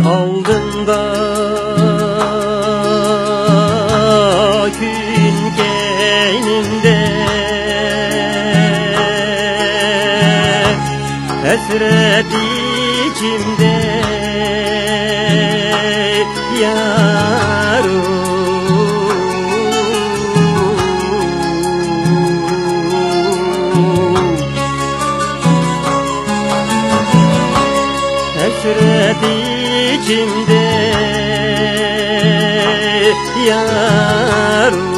aldında gün keynimde hasret içimde yarim. Hasret içimde yarim.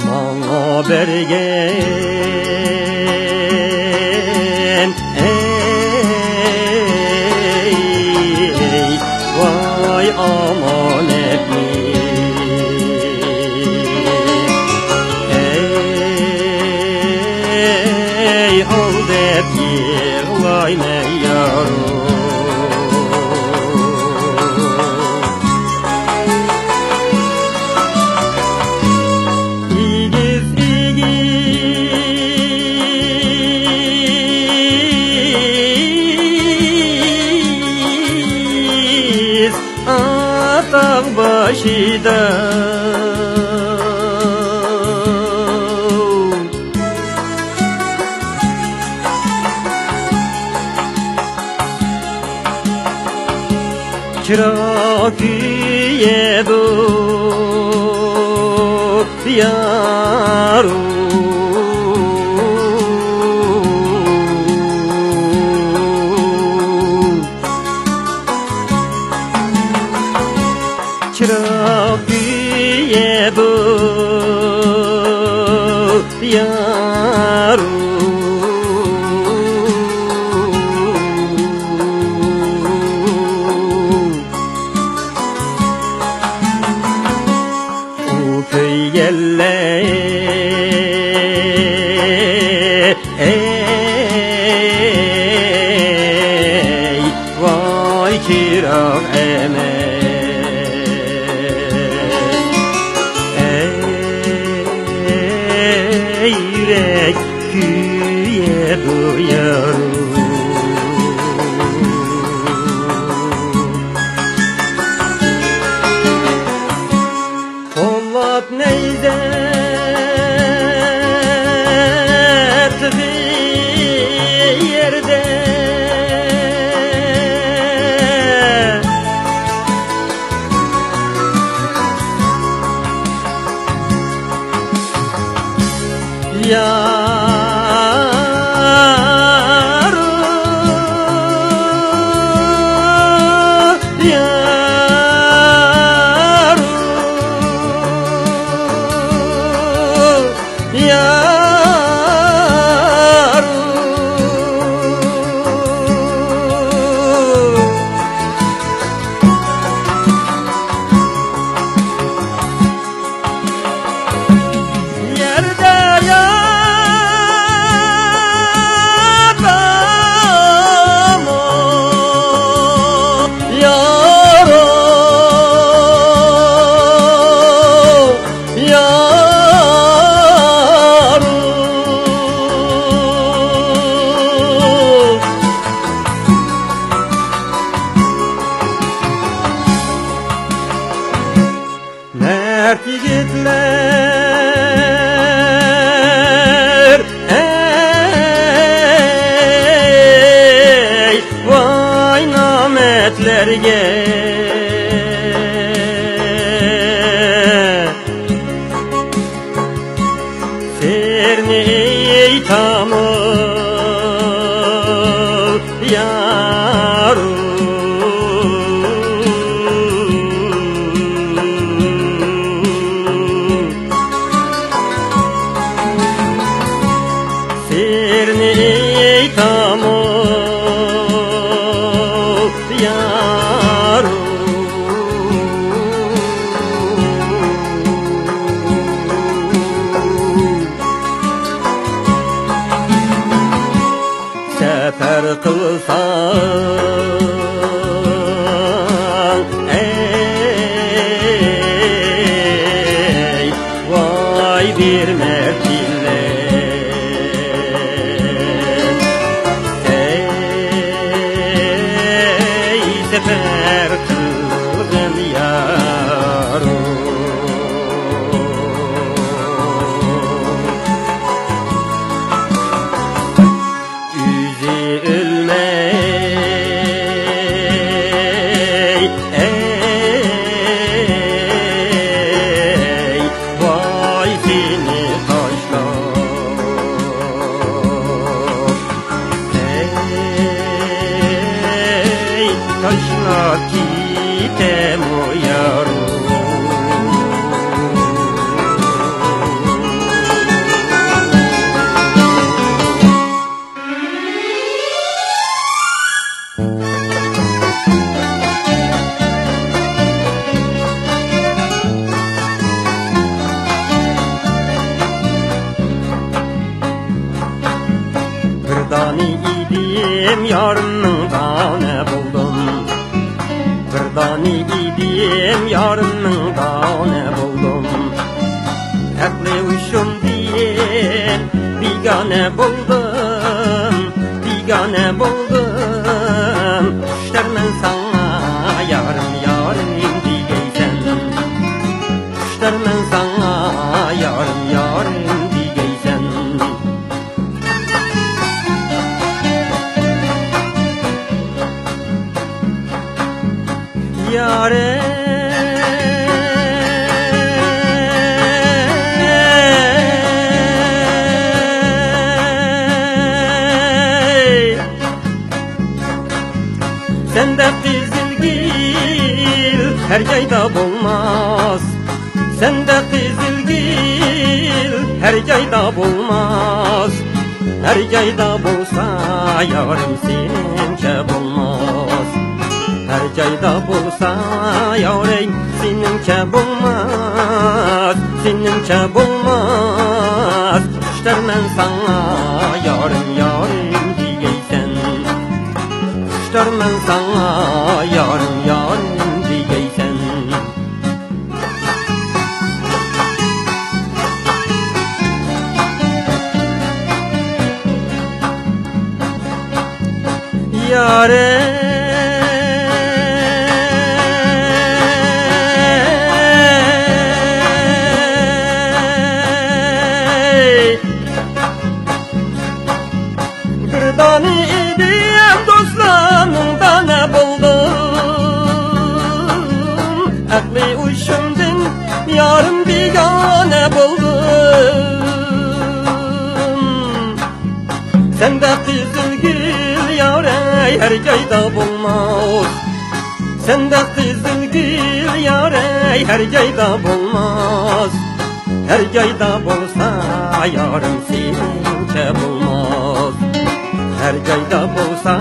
Bana bergen ey vay amanet mi al dep yığlayma yarim. İgiz igiz atağ başıda çırak yedu yarim. Çırak yedu yarim. Köy yelle ey vay çırak ey yürek küye duyarım. Kollat neyde yerde mert yigitler ey vay nametlerge serni tamam yarim. Serni tamam yarim. sefer kılgın yarım. Taşla gitem o yarım. Kırdani idim yarımın tane buldum. Kırdani idim yarımın tane buldum. Aklı uşum diyen bigane buldum. Bigane buldum. Kuşlarımın sana yarım yarım diyeysen. Kuşlarımın sana yarım yarım diyeysen. Yâre sende kızılgül her yayda bulmaz. Sende kızılgül her yayda bulmaz. Her yayda bulsa yarım senince bulmaz. Her yayda bulsa yarey senince bulmaz. Senince bulmaz. Kuşlarımın sana yarım yarım diyeysen. Kuşlarımın sana yarım yarım diyeysen. Yâre Kırdani idim dostlarımda ne buldum. Aklı uşumdun yarım bigane buldum. Sende kızılgül yarey her yayda bulmaz. Sende kızılgül yarey her yayda bulmaz. Her yayda bulsa yarım senince bulmaz. Her yayda bulsa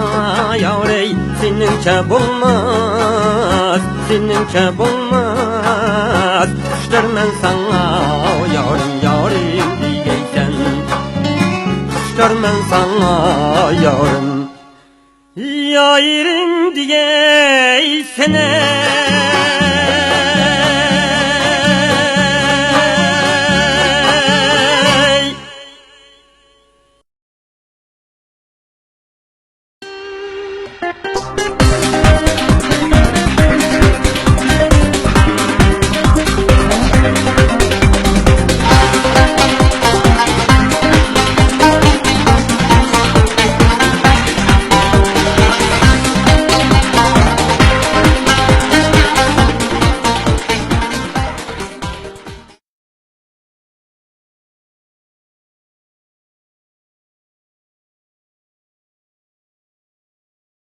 yarey senince bulmaz. Senince bulmaz. Kuşlarımın sana yarım yarım diyeysen. Kuşlarımın sana yarım yarım diyeysen.